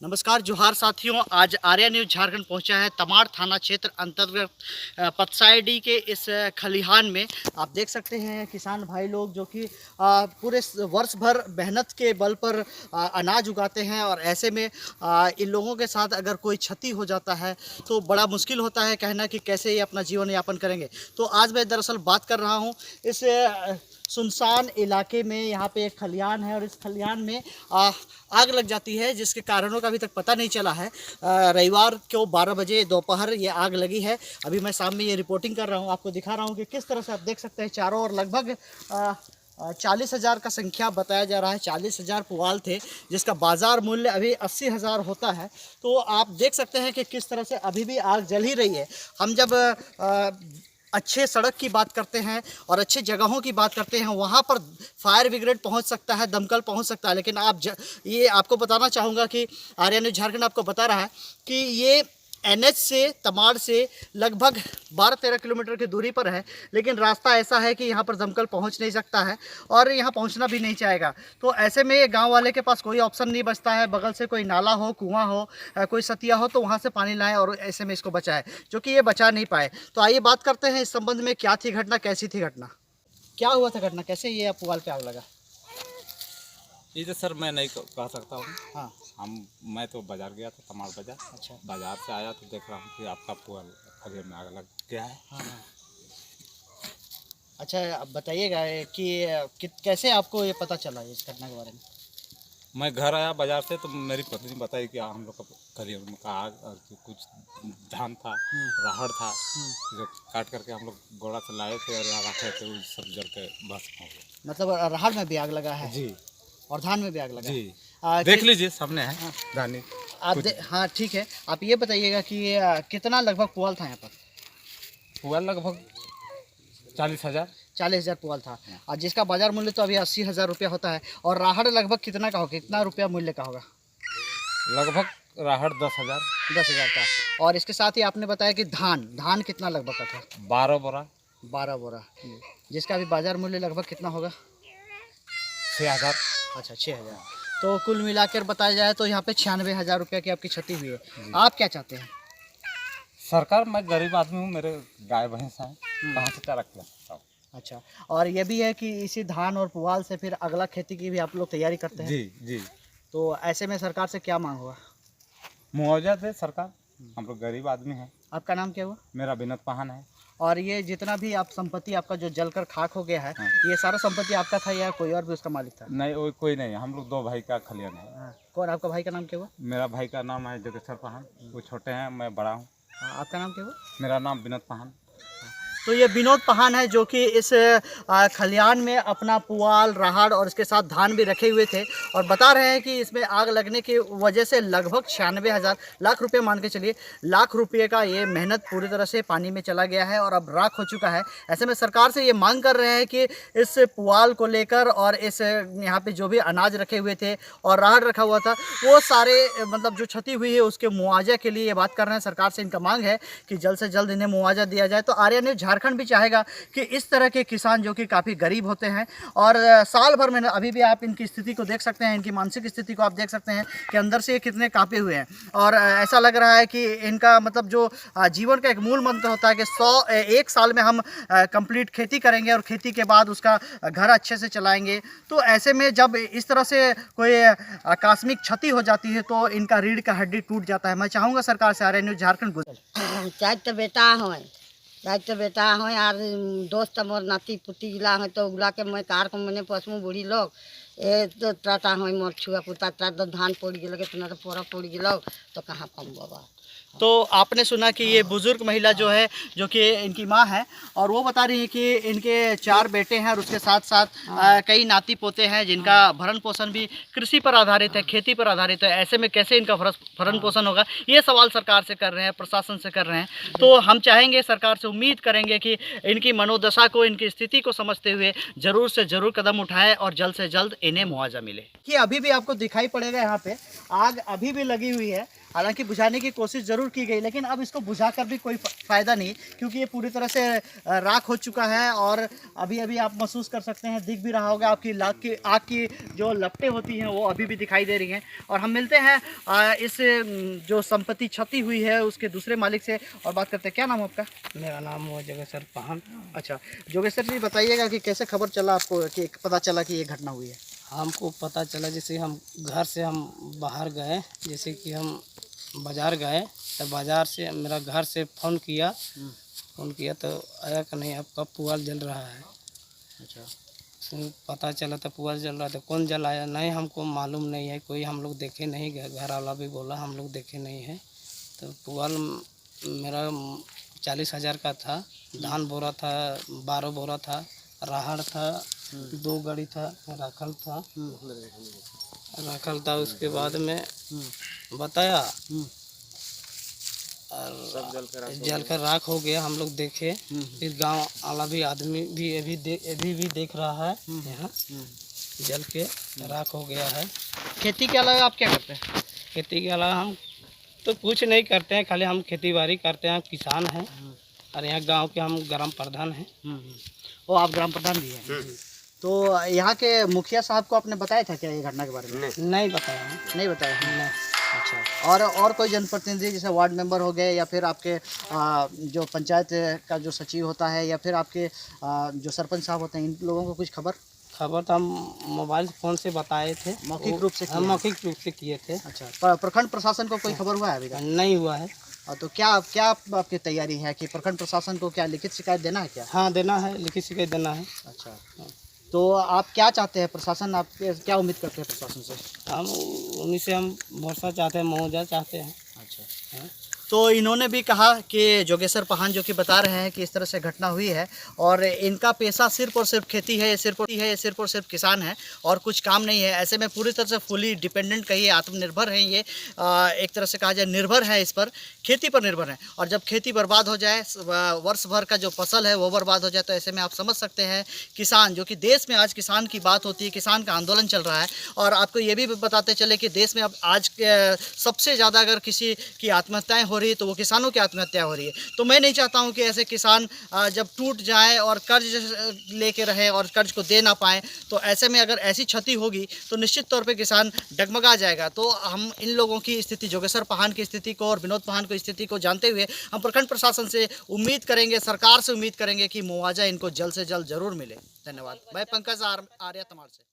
नमस्कार जोहार साथियों। आज आर्या न्यूज़ झारखंड पहुंचा है तमाड़ थाना क्षेत्र अंतर्गत पतसाइडी के इस खलिहान में। आप देख सकते हैं किसान भाई लोग जो कि पूरे वर्ष भर मेहनत के बल पर अनाज उगाते हैं और ऐसे में इन लोगों के साथ अगर कोई क्षति हो जाता है तो बड़ा मुश्किल होता है कहना कि कैसे ये अपना जीवन यापन करेंगे। तो आज मैं दरअसल बात कर रहा हूँ इस सुनसान इलाके में। यहाँ पे एक खलिहान है और इस खलिहान में आग लग जाती है जिसके कारणों का अभी तक पता नहीं चला है। रविवार को 12 बजे दोपहर ये आग लगी है। अभी मैं सामने ये रिपोर्टिंग कर रहा हूँ, आपको दिखा रहा हूँ कि किस तरह से आप देख सकते हैं चारों ओर लगभग 40,000 का संख्या बताया जा रहा है। 40,000 पुआल थे जिसका बाज़ार मूल्य अभी 80,000 होता है। तो आप देख सकते हैं कि किस तरह से अभी भी आग जल ही रही है। हम जब अच्छे सड़क की बात करते हैं और अच्छे जगहों की बात करते हैं वहाँ पर फायर ब्रिगेड पहुँच सकता है, दमकल पहुँच सकता है, लेकिन ये आपको बताना चाहूँगा कि आर्या न्यूज़ झारखंड आपको बता रहा है कि ये NH से तमाड़ से लगभग 12-13 किलोमीटर की दूरी पर है, लेकिन रास्ता ऐसा है कि यहाँ पर दमकल पहुँच नहीं सकता है और यहाँ पहुँचना भी नहीं चाहेगा। तो ऐसे में गांव वाले के पास कोई ऑप्शन नहीं बचता है, बगल से कोई नाला हो, कुआं हो, कोई सतिया हो तो वहाँ से पानी लाएं और ऐसे में इसको बचाएं, जो कि ये बचा नहीं पाए। तो आइए बात करते हैं इस संबंध में, क्या थी घटना, कैसी थी घटना, क्या हुआ था घटना, कैसे ये पुआल पे आग लगा। ये तो सर मैं नहीं कह सकता हूँ। हाँ, मैं तो बाजार गया था, तमाड़ बाजार। अच्छा, बाजार से आया तो देख रहा हूँ कि आपका पुआल खलिहान में आग लग गया है। हाँ हाँ। अच्छा, अब बताइएगा कि कैसे आपको ये पता चला इस घटना के बारे में। मैं घर आया बाजार से तो मेरी पत्नी बताई कि हम लोग का खलिहान में का आग और कि कुछ धान था, राहड़ था, जो काट करके हम लोग घोड़ा से लाए थे और यहाँ रखे थे, वो सब जल के भस्म हो गए। मतलब राहड़ में भी आग लगा है जी, और धान में भी आग लगा जी। है। देख लीजिए सामने है धानी। हाँ ठीक है, आप ये बताइएगा कि कितना लगभग पुआल था यहाँ पर। पुआल लगभग 40,000। 40,000 पुआल था और जिसका बाजार मूल्य तो अभी 80,000 रुपया होता है। और राहड़ लगभग कितना का होगा, कितना रुपया मूल्य का होगा। लगभग राहड़ 10,000। 10,000 का। और इसके साथ ही आपने बताया कि धान कितना लगभग का था। 12 बोरा। 12 बोरा, जिसका अभी बाजार मूल्य लगभग कितना होगा। 6,000। अच्छा, 6,000। तो कुल मिलाकर बताया जाए तो यहाँ पे 96,000 रुपये की आपकी क्षति हुई है। आप क्या चाहते हैं। सरकार, मैं गरीब आदमी हूँ, मेरे गाय भैंस हैं, कहाँ से चारा खिला सकता हूँ। अच्छा, और ये भी है कि इसी धान और पुआल से फिर अगला खेती की भी आप लोग तैयारी करते हैं। जी जी। तो ऐसे में सरकार से क्या मांग होगा। मुआवजा दे सरकार, हम लोग गरीब आदमी हैं। आपका नाम क्या हुआ। मेरा विनोद पाहन है। और ये जितना भी आप संपत्ति आपका जो जलकर खाक हो गया है, ये सारा संपत्ति आपका था या कोई और भी उसका मालिक था। नहीं, वो कोई नहीं, हम लोग 2 भाई का खलिहान है। हाँ, कौन, आपका भाई का नाम क्या हुआ। मेरा भाई का नाम है जोगेश्वर पाहन, वो छोटे हैं, मैं बड़ा हूँ। हाँ, आपका नाम क्या हुआ। मेरा नाम विनोद पाहन। तो ये विनोद पाहन है जो कि इस खलिहान में अपना पुआल, राहड़ और इसके साथ धान भी रखे हुए थे और बता रहे हैं कि इसमें आग लगने की वजह से लगभग 96,000 लाख रुपए, मान के चलिए लाख रुपए का ये मेहनत पूरी तरह से पानी में चला गया है और अब राख हो चुका है। ऐसे में सरकार से ये मांग कर रहे हैं कि इस पुआल को लेकर और इस यहाँ पे जो भी अनाज रखे हुए थे और राहड़ रखा हुआ था वो सारे मतलब जो क्षति हुई है उसके मुआवजा के लिए ये बात कर रहे हैं। सरकार से इनका मांग है कि जल्द से जल्द इन्हें मुआवजा दिया जाए। तो आर्या न्यूज़ झारखंड भी चाहेगा कि इस तरह के किसान जो कि काफ़ी गरीब होते हैं और साल भर में अभी भी आप इनकी स्थिति को देख सकते हैं, इनकी मानसिक स्थिति को आप देख सकते हैं कि अंदर से ये कितने कांपे हुए हैं। और ऐसा लग रहा है कि इनका मतलब जो जीवन का एक मूल मंत्र होता है कि 1 साल में हम कंप्लीट खेती करेंगे और खेती के बाद उसका घर अच्छे से चलाएंगे। तो ऐसे में जब इस तरह से कोई आकस्मिक क्षति हो जाती है तो इनका रीढ़ का हड्डी टूट जाता है। मैं चाहूँगा सरकार से, आर्या न्यूज़ झारखंड चाहे तो बेटा हो यार, दोस्त मोर नाती पुती गिला हो तो उगला के मैं कार को मैंने पसमू बूढ़ी लोग ए तो त्राता हो मोर छुआ पुता त्रात तो धान पड़ गए कितना तो पोरा पड़ गए तो कहाँ कम बाबा। तो आपने सुना कि ये बुजुर्ग महिला जो है, जो कि इनकी माँ है और वो बता रही है कि इनके 4 बेटे हैं और उसके साथ साथ कई नाती पोते हैं जिनका भरण पोषण भी कृषि पर आधारित है, खेती पर आधारित है। ऐसे में कैसे इनका भरण पोषण होगा, ये सवाल सरकार से कर रहे हैं, प्रशासन से कर रहे हैं। तो हम चाहेंगे, सरकार से उम्मीद करेंगे कि इनकी मनोदशा को, इनकी स्थिति को समझते हुए ज़रूर से ज़रूर कदम उठाए और जल्द से जल्द इन्हें मुआवजा मिले। कि अभी भी आपको दिखाई पड़ेगा यहाँ पे आग अभी भी लगी हुई है हालांकि बुझाने की कोशिश ज़रूर की गई, लेकिन अब इसको बुझाकर भी कोई फ़ायदा नहीं, क्योंकि ये पूरी तरह से राख हो चुका है। और अभी अभी आप महसूस कर सकते हैं, दिख भी रहा होगा आपकी आग की जो लपटें होती हैं वो अभी भी दिखाई दे रही हैं। और हम मिलते हैं इस जो संपत्ति क्षति हुई है उसके दूसरे मालिक से और बात करते हैं। क्या नाम है आपका? मेरा नाम वो जोगेश्वर पहान। अच्छा, जोगेश्वर जी बताइएगा कि कैसे खबर चला आपको, कि पता चला कि ये घटना हुई है? हमको पता चला जैसे हम घर से हम बाहर गए, जैसे कि हम बाज़ार गए तो बाज़ार से मेरा घर से फ़ोन किया तो आया कि नहीं आपका पुआल जल रहा है। अच्छा, फिर पता चला तो पुआल जल रहा था। कौन जलाया नहीं हमको मालूम नहीं है, कोई हम लोग देखे नहीं, घर वाला भी बोला हम लोग देखे नहीं है। तो पुआल मेरा 40,000 का था, धान बोरा था, 12 बोरा था, राहड़ था, 2 गाड़ी था, रखल था। उसके बाद में बताया और जल कर राख हो गया। हम लोग देखे, फिर गांव वाला भी आदमी भी अभी भी देख रहा है, यहाँ जल के राख हो गया है। खेती के अलावा आप क्या करते हैं? खेती के अलावा हम तो कुछ नहीं करते हैं, खाली हम खेती बाड़ी करते हैं, किसान हैं और यहाँ गांव के हम ग्राम प्रधान हैं। वो आप ग्राम प्रधान भी हैं? तो यहाँ के मुखिया साहब को आपने बताया था क्या ये घटना के बारे में? नहीं बताया। नहीं बताया? नहीं। अच्छा, और कोई जनप्रतिनिधि जैसे वार्ड मेंबर हो गए या फिर आपके जो पंचायत का जो सचिव होता है या फिर आपके जो सरपंच साहब होते हैं, इन लोगों को कुछ खबर तो हम मोबाइल फ़ोन से बताए थे, मौखिक रूप से? हम मौखिक रूप से किए थे। अच्छा, प्रखंड प्रशासन को कोई खबर हुआ है अभी तक? नहीं हुआ है। तो क्या आपकी तैयारी है कि प्रखंड प्रशासन को क्या लिखित शिकायत देना है क्या? हाँ देना है, लिखित शिकायत देना है। अच्छा, तो आप क्या चाहते हैं प्रशासन, आप क्या उम्मीद करते हैं प्रशासन से? हम उन्हीं से हम भरोसा चाहते हैं, मुआवजा चाहते हैं। अच्छा, तो इन्होंने भी कहा कि जोगेश्वर पहान जो कि बता रहे हैं कि इस तरह से घटना हुई है और इनका पेशा सिर्फ और सिर्फ खेती है, सिर्फ और सिर्फ किसान है और कुछ काम नहीं है। ऐसे में पूरी तरह से फुली डिपेंडेंट कहिए, आत्मनिर्भर हैं ये, एक तरह से कहा जाए निर्भर है, इस पर खेती पर निर्भर है। और जब खेती बर्बाद हो जाए, वर्ष भर का जो फसल है वो बर्बाद हो जाए, तो ऐसे में आप समझ सकते हैं किसान, जो कि देश में आज किसान की बात होती है, किसान का आंदोलन चल रहा है। और आपको ये भी बताते चले कि देश में अब आज सबसे ज़्यादा अगर किसी की आत्महत्याएँ हो रही है तो वो किसानों की आत्महत्या हो रही है। तो मैं नहीं चाहता हूं कि ऐसे किसान जब टूट जाएं और कर्ज लेके रहें और कर्ज को दे ना पाएं, तो ऐसे में अगर ऐसी क्षति होगी तो निश्चित तौर पे किसान डगमगा जाएगा। तो हम इन लोगों की स्थिति, जोगेश्वर पहान की स्थिति को और विनोद पहान की स्थिति को जानते हुए हम प्रखंड प्रशासन से उम्मीद करेंगे, सरकार से उम्मीद करेंगे कि मुआवजा इनको जल्द से जल्द जरूर मिले। धन्यवाद। मैं पंकज आर्य तमाड़ से।